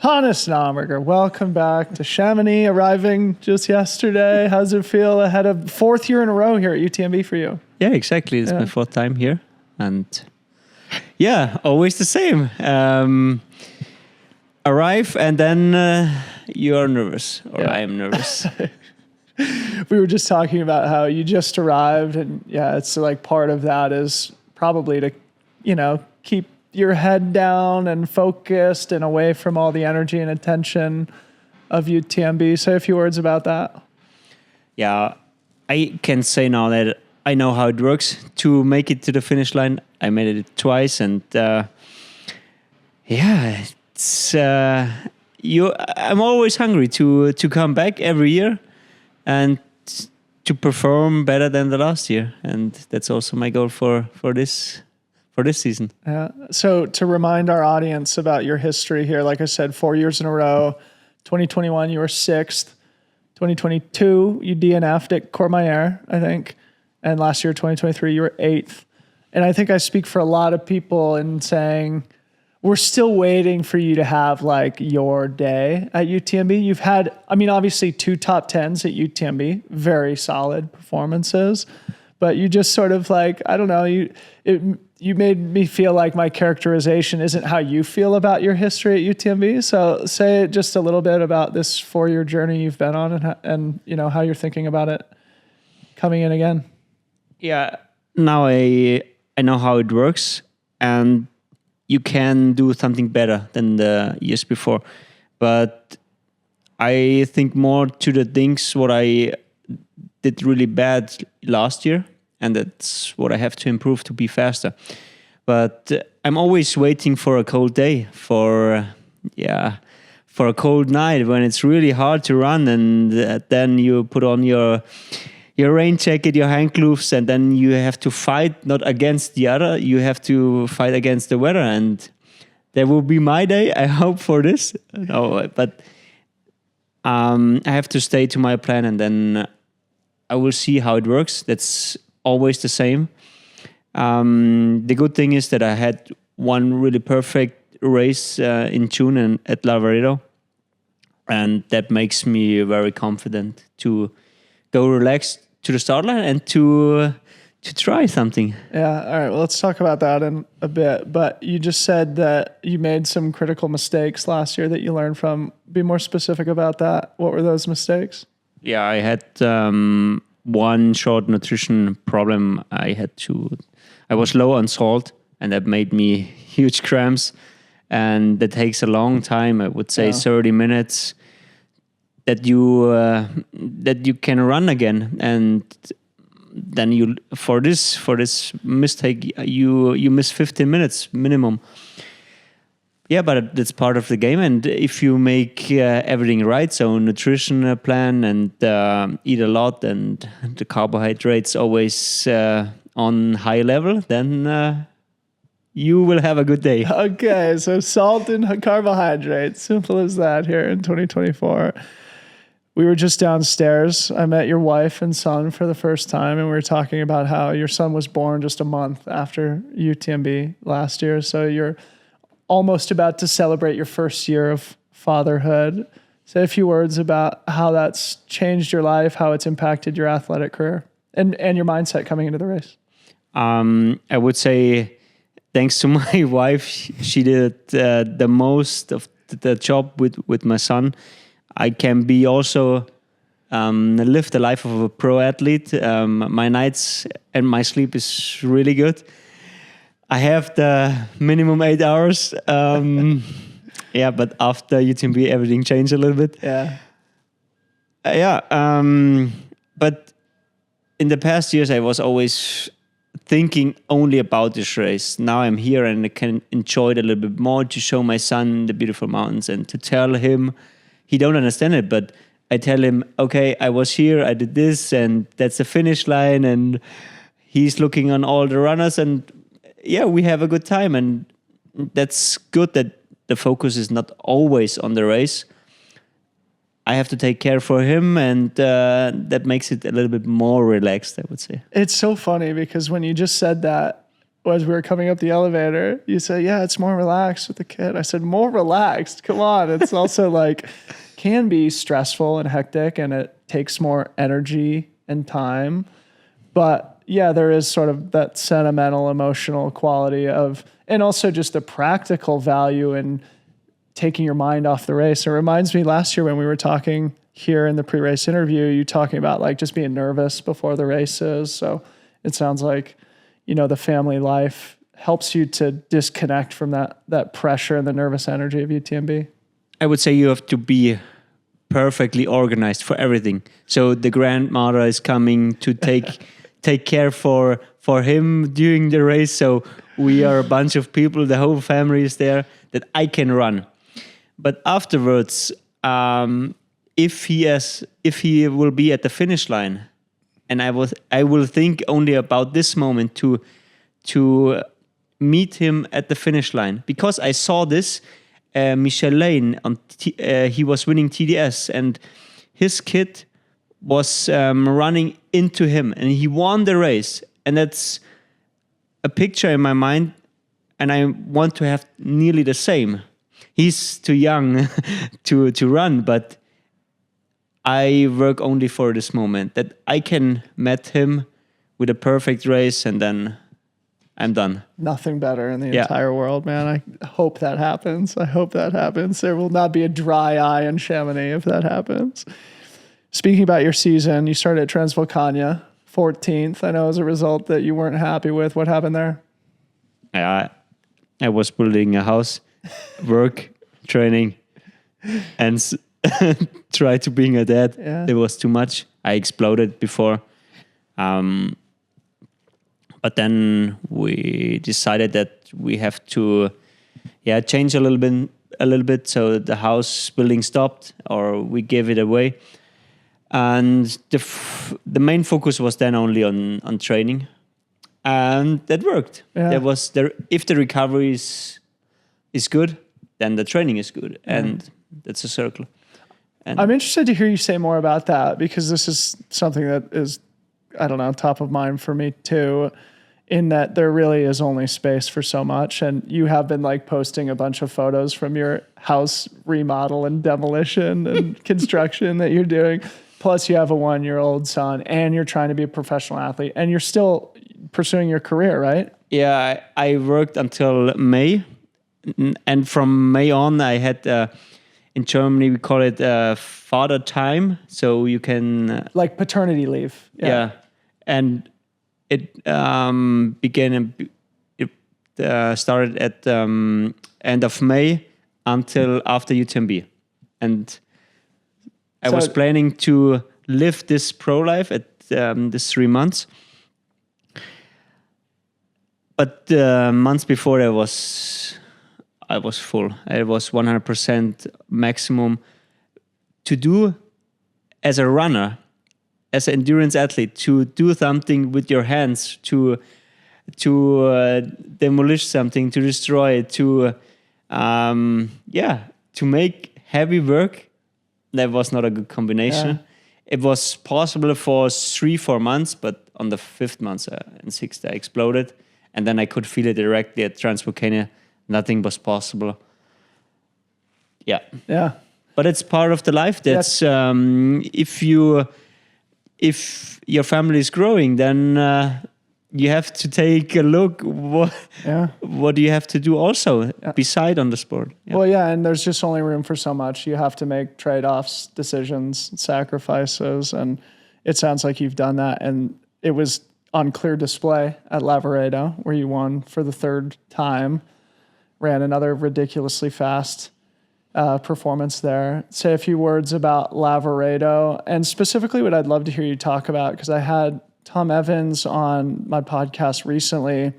Hannes Namberger, welcome back to Chamonix, arriving just yesterday. How's it feel ahead of 4th year in a row here at UTMB for you? Yeah, exactly. It's my 4th time here. And yeah, always the same. Arrive and then you are nervous, or I am nervous. We were just talking about how you just arrived, and it's like part of that is probably to, keep your head down and focused and away from all the energy and attention of UTMB. Say a few words about that. Yeah, I can say now that I know how it works to make it to the finish line. I made it twice, and it's I'm always hungry to come back every year and to perform better than the last year, and that's also my goal for this season. Yeah. So to remind our audience about your history here, like I said, 4 years in a row. 2021 you were 6th. 2022 you DNF'd at Courmayeur, I think, and last year 2023 you were 8th. And I think I speak for a lot of people in saying we're still waiting for you to have like your day at UTMB. You've had, obviously 2 top 10s at UTMB, very solid performances, but you just sort of like, I don't know, you made me feel like my characterization isn't how you feel about your history at UTMB. So say just a little bit about this 4-year journey you've been on and how you're thinking about it coming in again. Yeah, now I know how it works, and you can do something better than the years before. But I think more to the things what I did really bad last year, and that's what I have to improve to be faster. But I'm always waiting for a cold day, for a cold night when it's really hard to run, and then you put on your rain jacket, your hand gloves, and then you have to fight not against the other, you have to fight against the weather, and that will be my day. I hope for this. No, but I have to stay to my plan, and then I will see how it works. That's always the same. The good thing is that I had one really perfect race in June at Lavaredo, and that makes me very confident to go relaxed to the start line and to try something. Yeah. All right. Well, let's talk about that in a bit. But you just said that you made some critical mistakes last year that you learned from. Be more specific about that. What were those mistakes? Yeah, I had one short nutrition problem. I was low on salt, and that made me huge cramps. And that takes a long time. I would say 30 minutes. That you can run again, and then you for this mistake you miss 15 minutes minimum. Yeah, but that's part of the game, and if you make everything right, so nutrition plan and eat a lot and the carbohydrates always on high level, then you will have a good day. Okay, so salt and carbohydrates, simple as that here in 2024. We were just downstairs. I met your wife and son for the first time, and we were talking about how your son was born just a month after UTMB last year. So you're almost about to celebrate your first year of fatherhood. Say a few words about how that's changed your life, how it's impacted your athletic career, and your mindset coming into the race. I would say thanks to my wife, she did the most of the job with my son. I can be also live the life of a pro athlete. My nights and my sleep is really good. I have the minimum 8 hours. But after UTMB, everything changed a little bit. But in the past years, I was always thinking only about this race. Now I'm here and I can enjoy it a little bit more, to show my son the beautiful mountains and to tell him. He don't understand it, but I tell him, okay, I was here, I did this, and that's the finish line, and he's looking on all the runners, and we have a good time, and that's good that the focus is not always on the race. I have to take care for him, and that makes it a little bit more relaxed, I would say. It's so funny because when you just said that, as we were coming up the elevator, you said, yeah, it's more relaxed with the kid. I said, more relaxed? Come on. It's also like, can be stressful and hectic, and it takes more energy and time. But yeah, there is sort of that sentimental, emotional quality of, and also just the practical value in taking your mind off the race. It reminds me last year when we were talking here in the pre-race interview, you talking about like just being nervous before the races. So it sounds like, you know, the family life helps you to disconnect from that pressure and the nervous energy of UTMB. I would say you have to be perfectly organized for everything. So the grandmother is coming to take care for him during the race. So we are a bunch of people, the whole family is there, that I can run. But afterwards, if he will be at the finish line, and I will think only about this moment to meet him at the finish line, because I saw this. Michel Lane he was winning TDS, and his kid was running into him, and he won the race. And that's a picture in my mind, and I want to have nearly the same. He's too young to run, but I work only for this moment, that I can meet him with a perfect race, and then I'm done. Nothing better in the entire world, man. I hope that happens. I hope that happens. There will not be a dry eye in Chamonix if that happens. Speaking about your season, you started at Transvolcania, 14th. I know as a result that you weren't happy with. What happened there? I was building a house, work, training, and try to being a dad. Yeah. It was too much. I exploded before. But then we decided that we have to change a little bit. So the house building stopped, or we gave it away. And the main focus was then only on training. And that worked. Yeah. There was if the recovery is good, then the training is good. And that's a circle. And I'm interested to hear you say more about that, because this is something that is, I don't know, top of mind for me too, in that there really is only space for so much. And you have been like posting a bunch of photos from your house remodel and demolition and construction that you're doing. Plus you have a 1-year-old son, and you're trying to be a professional athlete, and you're still pursuing your career, right? Yeah, I worked until May. And from May on, I had, in Germany, we call it father time. So you can... like paternity leave. Yeah. And it started at end of May until after UTMB. And I was planning to live this pro life at this 3 months. But months before I was full. I was 100% maximum to do as a runner, as an endurance athlete, to do something with your hands, to demolish something, to destroy it, to make heavy work. That was not a good combination. Yeah. It was possible for 3-4 months, but on the 5th month and 6th, I exploded. And then I could feel it directly at Transvolcania. Nothing was possible. Yeah. Yeah. But it's part of the life. That's if your family is growing, then you have to take a look what do you have to do also beside on the sport. Yeah. Well, yeah, and there's just only room for so much. You have to make trade-offs, decisions, sacrifices, and it sounds like you've done that. And it was on clear display at Lavaredo, where you won for the 3rd time, ran another ridiculously fast performance there. Say a few words about Lavaredo, and specifically what I'd love to hear you talk about, because I had Tom Evans on my podcast recently,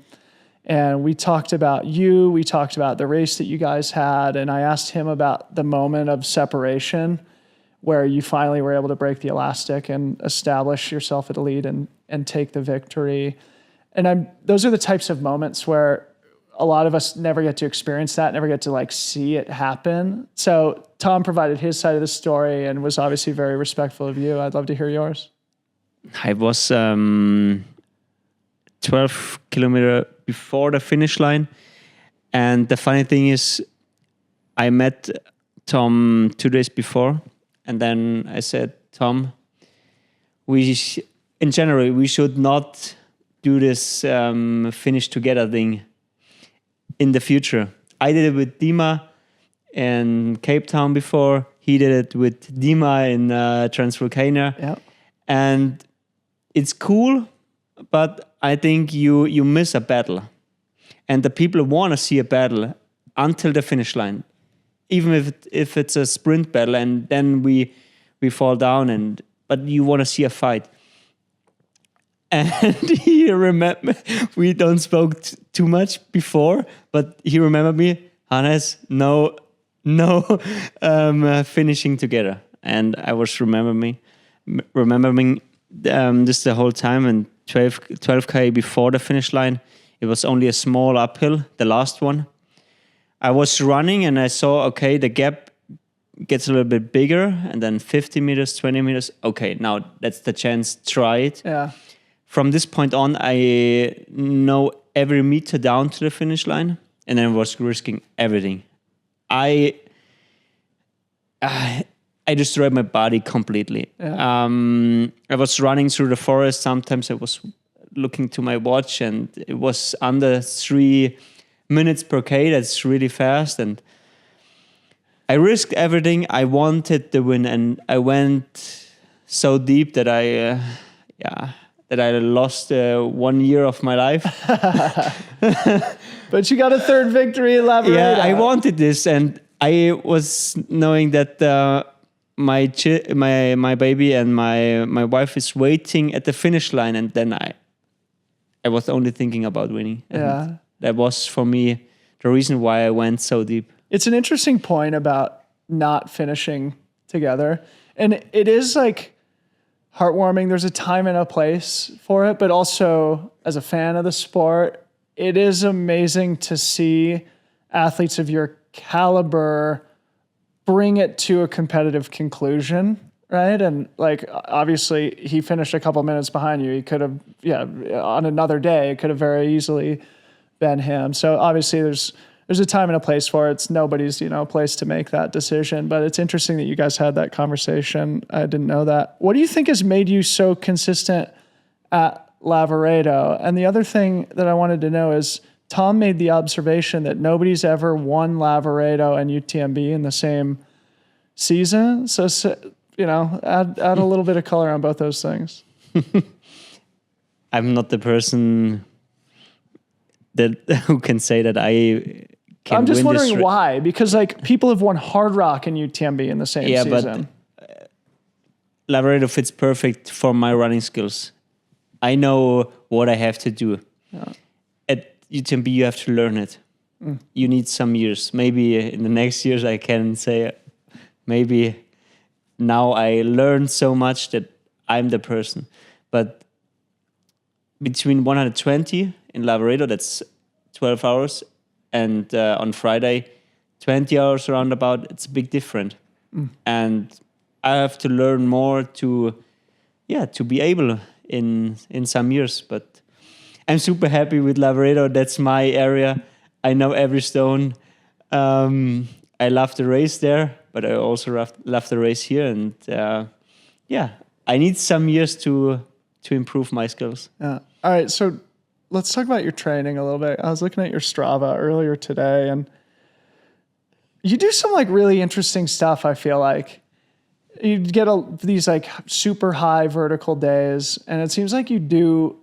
and we talked about you, we talked about the race that you guys had, and I asked him about the moment of separation where you finally were able to break the elastic and establish yourself at the lead and take the victory. And those are the types of moments where a lot of us never get to experience that, never get to like see it happen. So Tom provided his side of the story and was obviously very respectful of you. I'd love to hear yours. I was 12 kilometer before the finish line. And the funny thing is, I met Tom 2 days before, and then I said, Tom, in January, we should not do this finish together thing in the future. I did it with Dima in Cape Town before. He did it with Dima in Transvolcania. Yeah. And it's cool, but I think you miss a battle. And the people want to see a battle until the finish line. Even if it's a sprint battle and then we fall down, but you want to see a fight. And he remember we don't spoke too much before, but he remembered me, Hannes, no finishing together. And I was remembering this the whole time. And 12K before the finish line, it was only a small uphill, the last one. I was running and I saw, okay, the gap gets a little bit bigger, and then 50 meters, 20 meters. Okay, now that's the chance, try it. Yeah. From this point on, I know every meter down to the finish line, and then was risking everything. I destroyed my body completely. Yeah. I was running through the forest. Sometimes I was looking to my watch, and it was under 3 minutes per K. That's really fast. And I risked everything. I wanted the win, and I went so deep that I lost 1 year of my life. But you got a third victory in Lavaredo. Yeah, I wanted this, and I was knowing that my baby and my wife is waiting at the finish line, and then I was only thinking about winning. And yeah. That was for me the reason why I went so deep. It's an interesting point about not finishing together. And it is like heartwarming. There's a time and a place for it, but also as a fan of the sport, it is amazing to see athletes of your caliber bring it to a competitive conclusion, right? And like, obviously he finished a couple minutes behind you. He could have, on another day, it could have very easily been him. So obviously there's a time and a place for it. It's nobody's, place to make that decision, but it's interesting that you guys had that conversation. I didn't know that. What do you think has made you so consistent at Lavaredo? And the other thing that I wanted to know is Tom made the observation that nobody's ever won Lavaredo and UTMB in the same season. So add a little bit of color on both those things. I'm not the person who can say that I can. I'm just win wondering this why, because like people have won Hard Rock and UTMB in the same season. But Lavaredo fits perfect for my running skills. I know what I have to do. Yeah. At UTMB, you have to learn it. You need some years. Maybe in the next years, I can say, maybe now I learned so much that I'm the person. But between 120 in Lavaredo, that's 12 hours, and on Friday, 20 hours roundabout, it's a big difference. And I have to learn more to be able in some years. But I'm super happy with Lavaredo. That's my area. I know every stone. I love the race there, but I also love the race here. And I need some years to improve my skills. Yeah. All right. So let's talk about your training a little bit. I was looking at your Strava earlier today, and you do some like really interesting stuff. I feel like you get these like super high vertical days, and it seems like you do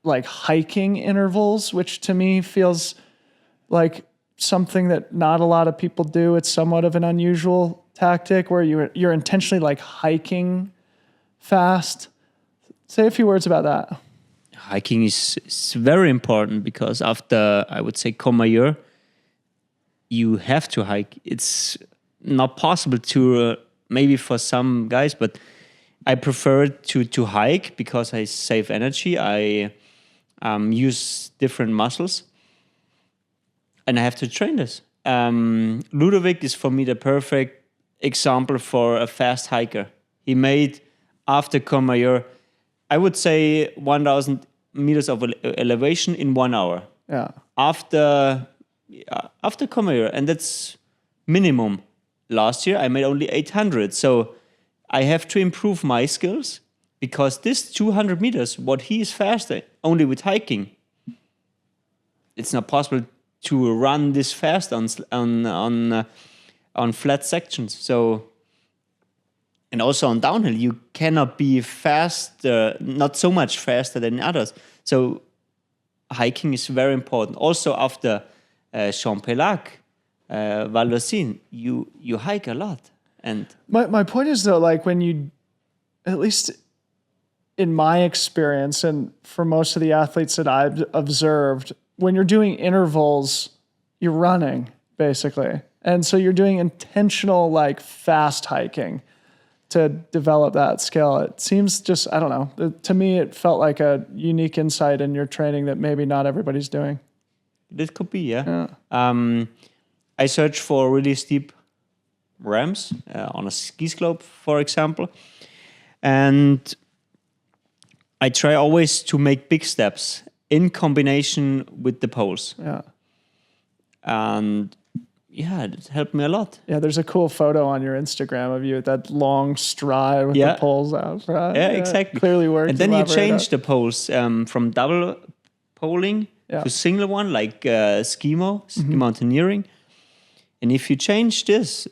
like hiking intervals, which to me feels like something that not a lot of people do. It's somewhat of an unusual tactic where you're intentionally like hiking fast. Say a few words about that. Hiking is very important because after, I would say, Courmayeur, you have to hike. It's not possible to, maybe for some guys, but I prefer to hike because I save energy. I use different muscles, and I have to train this. Ludovic is for me the perfect example for a fast hiker. He made, after Courmayeur, I would say 1,000 meters of elevation in 1 hour. Yeah. After Courmayeur, and that's minimum. Last year I made only 800, so I have to improve my skills because this 200 meters, what he is faster only with hiking. It's not possible to run this fast on flat sections. So, and also on downhill, you cannot be faster, not so much faster than others. So hiking is very important. Also after Champellac, Val d'Orsine, you hike a lot. And my point is though, like when you, at least in my experience and for most of the athletes that I've observed, when you're doing intervals, you're running basically. And so you're doing intentional, like fast hiking to develop that skill. It seems just, I don't know, to me, it felt like a unique insight in your training that maybe not everybody's doing. This could be, yeah. I search for really steep ramps on a ski slope, for example. And I try always to make big steps in combination with the poles. Yeah. And yeah, it helped me a lot. Yeah, there's a cool photo on your Instagram of you with that long stride with the poles out front. Yeah, exactly. Clearly worked. And then you change the poles from double poling to single one, like ski mountaineering. And if you change this,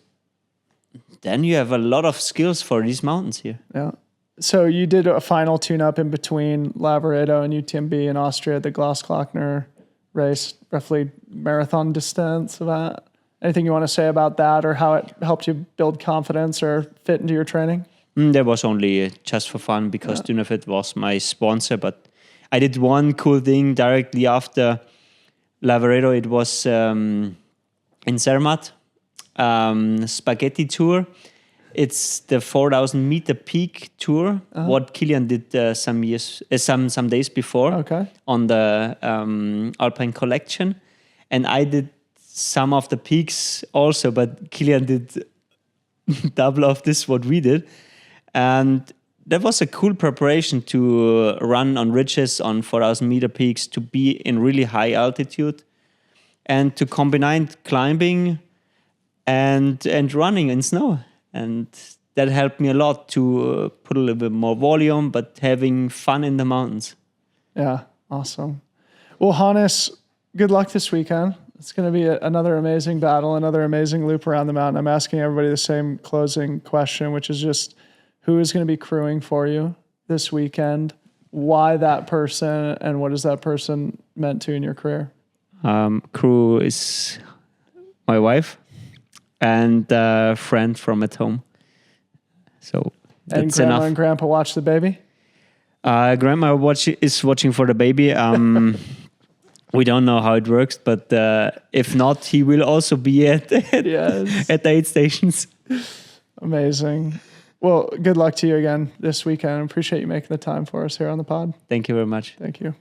then you have a lot of skills for these mountains here. Yeah. So you did a final tune-up in between Lavaredo and UTMB in Austria, the Grossglockner race, roughly marathon distance of that. Anything you want to say about that or how it helped you build confidence or fit into your training? That was only just for fun because Dynafit was my sponsor. But I did one cool thing directly after Lavaredo. It was in Zermatt, Spaghetti Tour. It's the 4,000 meter peak tour. What Kilian did some days before on the Alpine Collection, and I did some of the peaks also. But Kilian did double of this what we did, and that was a cool preparation to run on ridges on 4,000 meter peaks, to be in really high altitude, and to combine climbing and running in snow. And that helped me a lot to put a little bit more volume, but having fun in the mountains. Yeah, awesome. Well, Hannes, good luck this weekend. It's going to be another amazing battle, another amazing loop around the mountain. I'm asking everybody the same closing question, which is just who is going to be crewing for you this weekend? Why that person, and what has that person meant to you in your career? Crew is my wife and a friend from at home. So that's and Grandma enough. And Grandpa watch the baby? Grandma is watching for the baby. We don't know how it works, but if not, he will also be at the aid stations. Amazing. Well, good luck to you again this weekend. I appreciate you making the time for us here on the pod. Thank you very much. Thank you.